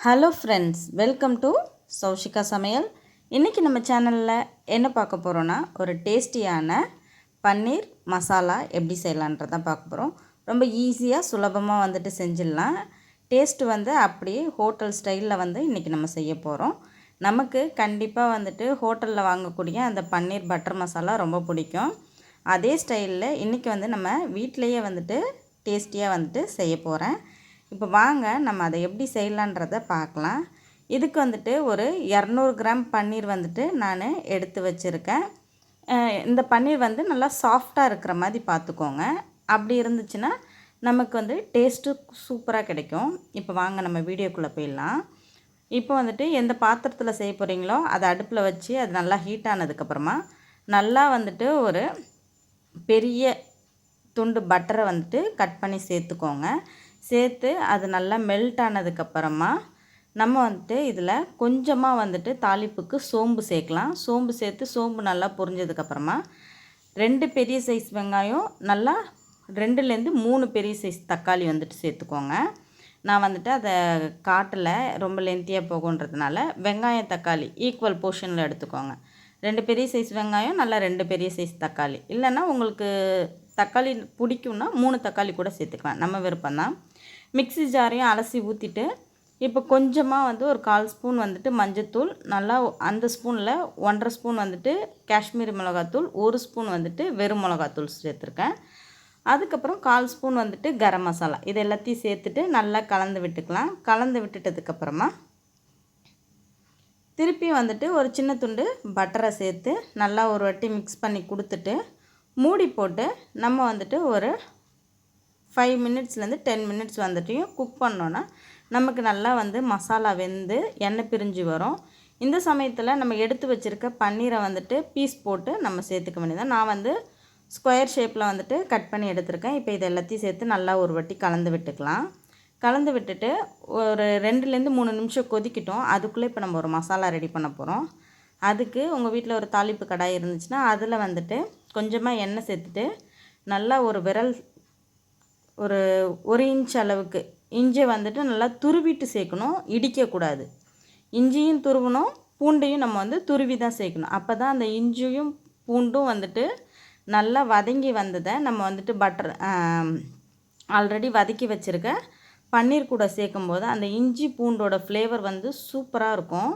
Hello friends, welcome to Saushika சமையல். இன்றைக்கி நம்ம சேனலில் என்ன பார்க்க போகிறோன்னா, ஒரு டேஸ்டியான பன்னீர் மசாலா எப்படி செய்யலான்றதான் பார்க்க போகிறோம். ரொம்ப ஈஸியாக சுலபமாக வந்துட்டு செஞ்சிடலாம். டேஸ்ட்டு வந்து அப்படியே ஹோட்டல் ஸ்டைலில் வந்து இன்றைக்கி நம்ம செய்ய போகிறோம். நமக்கு கண்டிப்பாக வந்துட்டு ஹோட்டலில் வாங்கக்கூடிய அந்த பன்னீர் பட்டர் மசாலா ரொம்ப பிடிக்கும். அதே ஸ்டைலில் இன்றைக்கி வந்து நம்ம வீட்டிலையே வந்துட்டு டேஸ்டியாக வந்துட்டு செய்ய போகிறேன். இப்போ வாங்க நம்ம அதை எப்படி செய்யலான்றதை பார்க்கலாம். இதுக்கு வந்துட்டு ஒரு 200 கிராம் பன்னீர் வந்துட்டு நான் எடுத்து வச்சுருக்கேன். இந்த பன்னீர் வந்து நல்லா சாஃப்டாக இருக்கிற மாதிரி பார்த்துக்கோங்க. அப்படி இருந்துச்சுன்னா நமக்கு வந்து டேஸ்ட்டு சூப்பராக கிடைக்கும். இப்போ வாங்க நம்ம வீடியோக்குள்ளே போயிடலாம். இப்போ வந்துட்டு எந்த பாத்திரத்தில் செய்ய போகிறீங்களோ அதை அடுப்பில் வச்சு அது நல்லா ஹீட் ஆனதுக்கப்புறமா நல்லா வந்துட்டு ஒரு பெரிய துண்டு பட்டரை வந்துட்டு கட் பண்ணி சேர்த்துக்கோங்க. சேர்த்து அது நல்லா மெல்ட் ஆனதுக்கப்புறமா நம்ம வந்துட்டு இதில் கொஞ்சமாக வந்துட்டு தாளிப்புக்கு சோம்பு சேர்க்கலாம். சோம்பு சேர்த்து சோம்பு நல்லா பொரிஞ்சதுக்கப்புறமா 2 பெரிய சைஸ் வெங்காயம், நல்லா 2லேருந்து 3 பெரிய சைஸ் தக்காளி வந்துட்டு சேர்த்துக்கோங்க. நான் வந்துட்டு அதை காட்டில் ரொம்ப லென்த்தியாக போகுன்றதுனால வெங்காயம் தக்காளி ஈக்குவல் போர்ஷனில் எடுத்துக்கோங்க. 2 பெரிய சைஸ் வெங்காயம், நல்லா 2 பெரிய சைஸ் தக்காளி. இல்லைன்னா உங்களுக்கு தக்காளி பிடிக்கும்னா 3 தக்காளி கூட சேர்த்துக்கலாம், நம்ம விருப்பம்தான். மிக்ஸி ஜாரையும் அலசி ஊற்றிட்டு இப்போ கொஞ்சமாக வந்து ஒரு 1/4 ஸ்பூன் வந்துட்டு மஞ்சத்தூள், நல்லா அந்த ஸ்பூனில் 1/2 ஸ்பூன் வந்துட்டு காஷ்மீரி மிளகாத்தூள், 1 ஸ்பூன் வந்துட்டு வெறும் மிளகாத்தூள் சேர்த்துருக்கேன். அதுக்கப்புறம் 1/4 ஸ்பூன் வந்துட்டு கரம் மசாலா, இது எல்லாத்தையும் சேர்த்துட்டு நல்லா கலந்து விட்டுக்கலாம். கலந்து விட்டுட்டதுக்கப்புறமா திருப்பி வந்துட்டு ஒரு சின்ன துண்டு பட்டரை சேர்த்து நல்லா ஒரு வாட்டி மிக்ஸ் பண்ணி கொடுத்துட்டு மூடி போட்டு நம்ம வந்துட்டு ஒரு 5 மினிட்ஸ்லேருந்து 10 மினிட்ஸ் வந்துட்டையும் குக் பண்ணோன்னா நமக்கு நல்லா வந்து மசாலா வெந்து எண்ணெய் பிரிஞ்சு வரும். இந்த சமயத்தில் நம்ம எடுத்து வச்சுருக்க பன்னீரை வந்துட்டு பீஸ் போட்டு நம்ம சேர்த்துக்க வேண்டியதான். நான் வந்து ஸ்கொயர் ஷேப்பில் வந்துட்டு கட் பண்ணி எடுத்திருக்கேன். இப்போ இது எல்லாத்தையும் சேர்த்து நல்லா ஒரு வாட்டி கலந்து விட்டுக்கலாம். கலந்து விட்டுட்டு ஒரு 2லேருந்து 3 நிமிஷம் கொதிக்கிட்டோம். அதுக்குள்ளே இப்போ நம்ம ஒரு மசாலா ரெடி பண்ண போகிறோம். அதுக்கு உங்கள் வீட்டில் ஒரு தாளிப்பு கடாய் இருந்துச்சுன்னா அதில் வந்துட்டு கொஞ்சமாக எண்ணெய் சேர்த்துட்டு நல்லா ஒரு விரல் ஒரு 1 இன்ச் அளவுக்கு இஞ்சி வந்துட்டு நல்லா துருவிட்டு சேர்க்கணும், இடிக்கக்கூடாது. இஞ்சியும் துருவணும், பூண்டையும் நம்ம வந்து துருவி தான் சேர்க்கணும். அப்போ தான் அந்த இஞ்சியும் பூண்டும் வந்துட்டு நல்லா வதங்கி வந்ததை நம்ம வந்துட்டு பட்டர் ஆல்ரெடி வதக்கி வச்சுருக்க பன்னீர் கூட சேர்க்கும்போது அந்த இஞ்சி பூண்டோட ஃப்ளேவர் வந்து சூப்பராக இருக்கும்.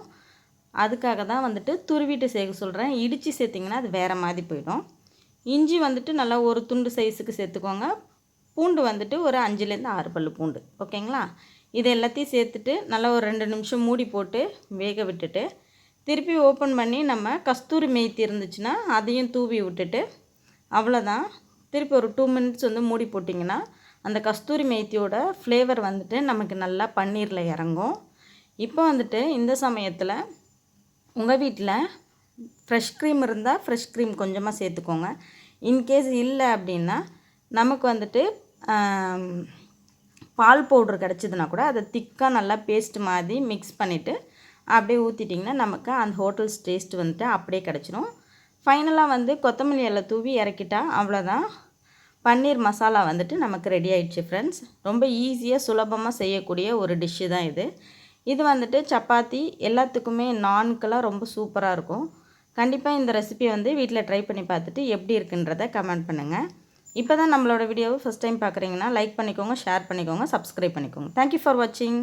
அதுக்காக தான் வந்துட்டு துருவிட்டு சேர்க்க சொல்கிறேன். இடித்து சேர்த்திங்கன்னா அது வேறு மாதிரி போயிடும். இஞ்சி வந்துட்டு நல்லா ஒரு துண்டு சைஸுக்கு சேர்த்துக்கோங்க. பூண்டு வந்துட்டு ஒரு 5லேருந்து 6 பல் பூண்டு, ஓகேங்களா? இது எல்லாத்தையும் சேர்த்துட்டு நல்லா ஒரு 2 நிமிஷம் மூடி போட்டு வேக விட்டுட்டு திருப்பி ஓப்பன் பண்ணி நம்ம கஸ்தூரி மேத்தி இருந்துச்சுன்னா அதையும் தூவி விட்டுட்டு அவ்வளோதான். திருப்பி ஒரு 2 மினிட்ஸ் வந்து மூடி போட்டிங்கன்னா அந்த கஸ்தூரி மேத்தியோட ஃப்ளேவர் வந்துட்டு நமக்கு நல்லா பன்னீரில் இறங்கும். இப்போ வந்துட்டு இந்த சமயத்தில் உங்கள் வீட்டில் ஃப்ரெஷ் க்ரீம் இருந்தால் ஃப்ரெஷ் க்ரீம் கொஞ்சமாக சேர்த்துக்கோங்க. இன்கேஸ் இல்லை அப்படின்னா நமக்கு வந்துட்டு பால் பவுட்ரு கிடச்சிதுன்னா கூட அதை திக்காக நல்லா பேஸ்ட் மாதிரி மிக்ஸ் பண்ணிவிட்டு அப்படியே ஊற்றிட்டிங்கன்னா நமக்கு அந்த ஹோட்டல்ஸ் டேஸ்ட் வந்துட்டு அப்படியே கிடச்சிரும். ஃபைனலாக வந்து கொத்தமல்லி இலை தூவி இறக்கிட்டா அவ்வளோதான், பன்னீர் மசாலா வந்துட்டு நமக்கு ரெடி ஆகிடுச்சு ஃப்ரெண்ட்ஸ். ரொம்ப ஈஸியாக சுலபமாக செய்யக்கூடிய ஒரு டிஷ்ஷு தான் இது. இது வந்துட்டு சப்பாத்தி எல்லாத்துக்குமே நான்கெல்லாம் ரொம்ப சூப்பராக இருக்கும். கண்டிப்பாக இந்த ரெசிபியை வந்து வீட்டில் ட்ரை பண்ணி பார்த்துட்டு எப்படி இருக்குன்றதை கமெண்ட் பண்ணுங்கள். இப்போ தான் நம்மளோட வீடியோவை ஃபஸ்ட் டைம் பார்க்குறீங்கன்னா லைக் பண்ணிக்கோங்க, ஷேர் பண்ணிக்கோங்க, சப்ஸ்கிரைப் பண்ணிக்கோங்க. தேங்க்யூ ஃபார் வாட்சிங்.